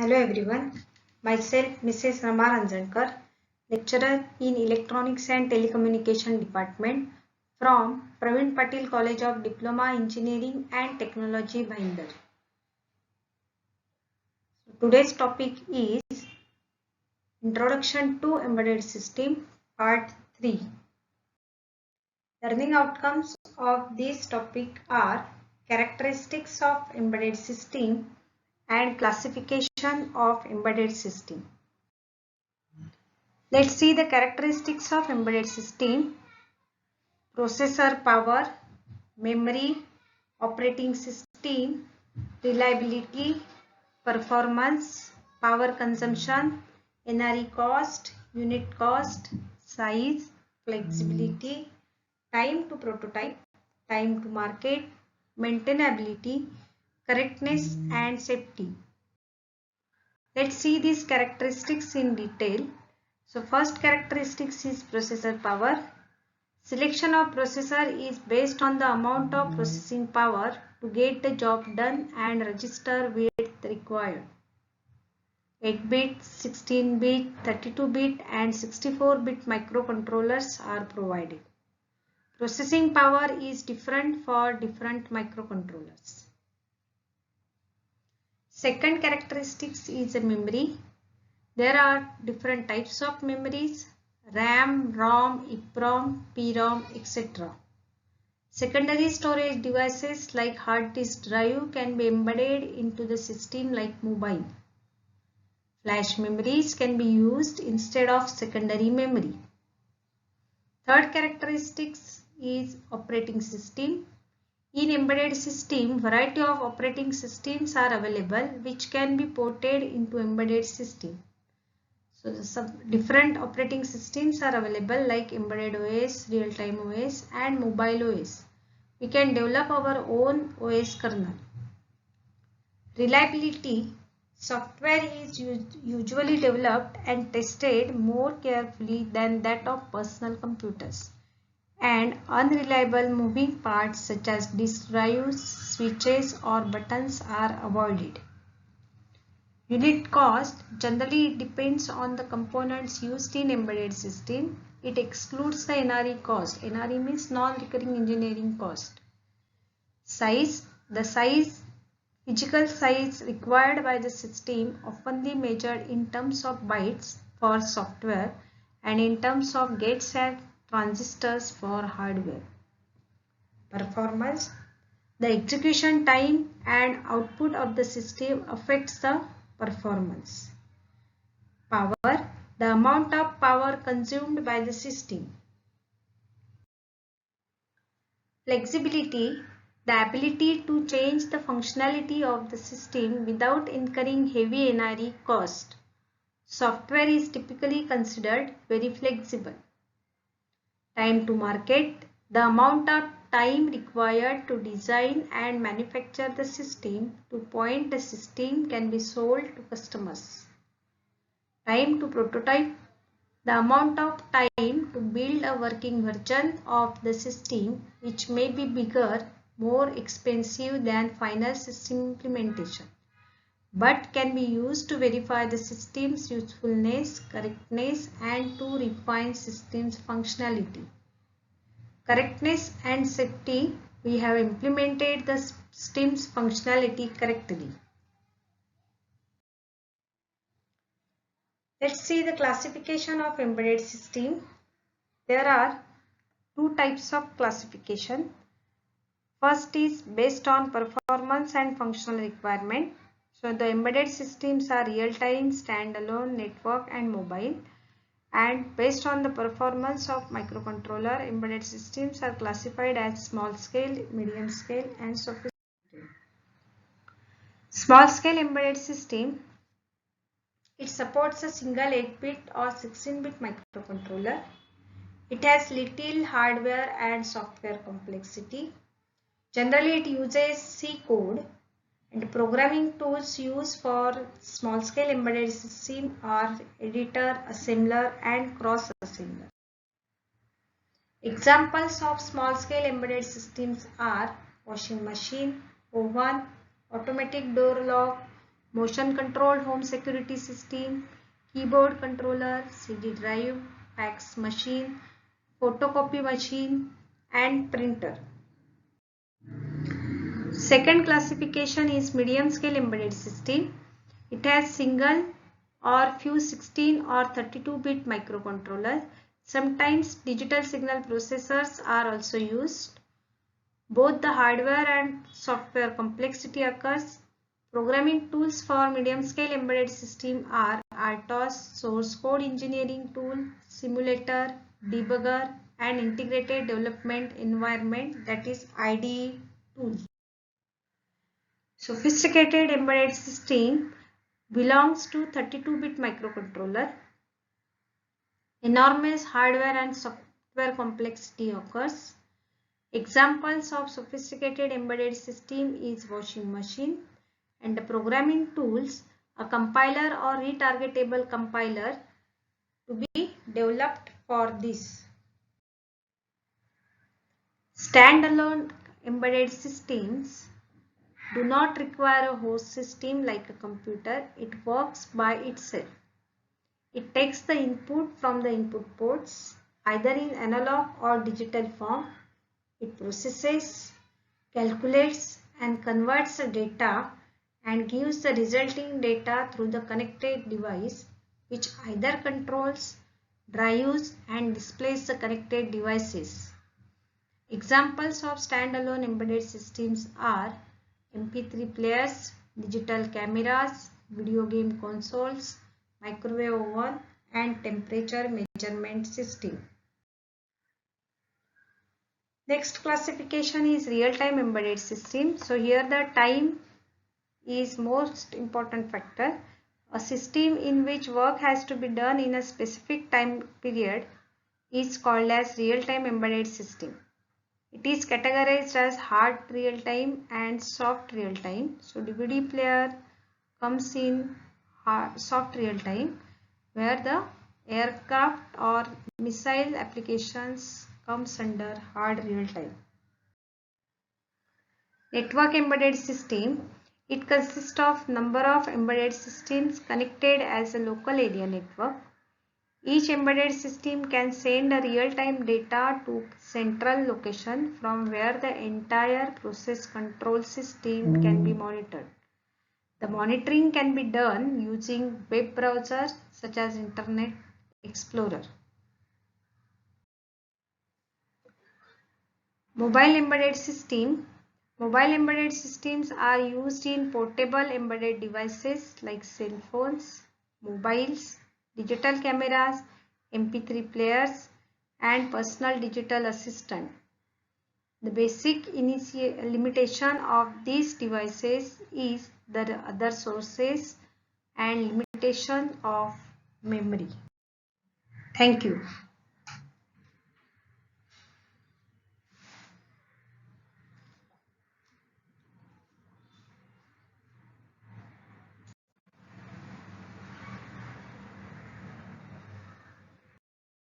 Hello everyone, myself Mrs. Rama Ranjankar, lecturer in Electronics and Telecommunication Department from Praveen Patil College of Diploma Engineering and Technology, Bhayandar. Today's topic is Introduction to Embedded System Part 3. Learning outcomes of this topic are characteristics of embedded system and classification of embedded system. Let's see the characteristics of embedded system. Processor power, memory, operating system, reliability, performance, power consumption, NRE cost, unit cost, size, flexibility, time to prototype, time to market, maintainability, correctness and safety. Let's see these characteristics in detail. So first characteristics is processor power. Selection of processor is based on the amount of processing power to get the job done and register width required. 8-bit, 16-bit, 32-bit and 64-bit microcontrollers are provided. Processing power is different for different microcontrollers. Second characteristics is a memory. There are different types of memories: RAM, ROM, EEPROM, PROM, etc. Secondary storage devices like hard disk drive can be embedded into the system like mobile. Flash memories can be used instead of secondary memory. Third characteristics is operating system. In embedded system, variety of operating systems are available which can be ported into embedded system. So different operating systems are available like embedded OS, real-time OS and mobile OS. We can develop our own OS kernel. Reliability. Software is usually developed and tested more carefully than that of personal computers. And unreliable moving parts such as disk drives, switches or buttons are avoided. Unit cost. Generally it depends on the components used in embedded system. It excludes the NRE cost. NRE means non-recurring engineering cost. Size. The physical size required by the system oftenly measured in terms of bytes for software and in terms of gates and transistors for hardware. Performance. The execution time and output of the system affects the performance. Power. The amount of power consumed by the system. Flexibility. The ability to change the functionality of the system without incurring heavy NRE cost. Software is typically considered very flexible. Time to market. The amount of time required to design and manufacture the system to point the system can be sold to customers. Time to prototype. The amount of time to build a working version of the system which may be bigger, more expensive than final system implementation, but can be used to verify the system's usefulness, correctness and to refine system's functionality. Correctness and safety. We have implemented the system's functionality correctly. Let's see the classification of embedded system. There are two types of classification. First is based on performance and functional requirement. So the embedded systems are real-time, standalone, network and mobile. And based on the performance of microcontroller, embedded systems are classified as small scale, medium scale and sophisticated. Small scale embedded system. It supports a single 8-bit or 16-bit microcontroller. It has little hardware and software complexity. Generally, it uses C code, and programming tools used for small scale embedded system are editor, assembler and cross assembler. Examples of small scale embedded systems are washing machine, oven, automatic door lock, motion controlled home security system, keyboard controller, CD drive, fax machine, photocopy machine and printer. Second classification is medium scale embedded system. It has single or few 16 or 32-bit microcontrollers. Sometimes digital signal processors are also used. Both the hardware and software complexity occurs. Programming tools for medium scale embedded system are RTOS, source code engineering tool, simulator, debugger and integrated development environment, that is IDE tools. Sophisticated embedded system belongs to 32-bit microcontroller. Enormous hardware and software complexity occurs. Examples of sophisticated embedded system is washing machine and the programming tools, a compiler or retargetable compiler to be developed for this. Standalone embedded systems do not require a host system like a computer. It works by itself. It takes the input from the input ports either in analog or digital form. It processes, calculates and converts the data and gives the resulting data through the connected device, which either controls, drives and displays the connected devices. Examples of standalone embedded systems are MP3 players, digital cameras, video game consoles, microwave oven and temperature measurement system. Next classification is real-time embedded system. So here the time is most important factor. A system in which work has to be done in a specific time period is called as real-time embedded system. It is categorized as hard real-time and soft real-time. So DVD player comes in soft real-time, where the aircraft or missile applications comes under hard real-time. Network embedded system. It consists of number of embedded systems connected as a local area network. Each embedded system can send a real-time data to central location from where the entire process control system can be monitored. The monitoring can be done using web browsers such as Internet Explorer. Mobile embedded system. Mobile embedded systems are used in portable embedded devices like cell phones, mobiles, digital cameras, MP3 players and personal digital assistant. The basic limitation of these devices is the other sources and limitation of memory. Thank you.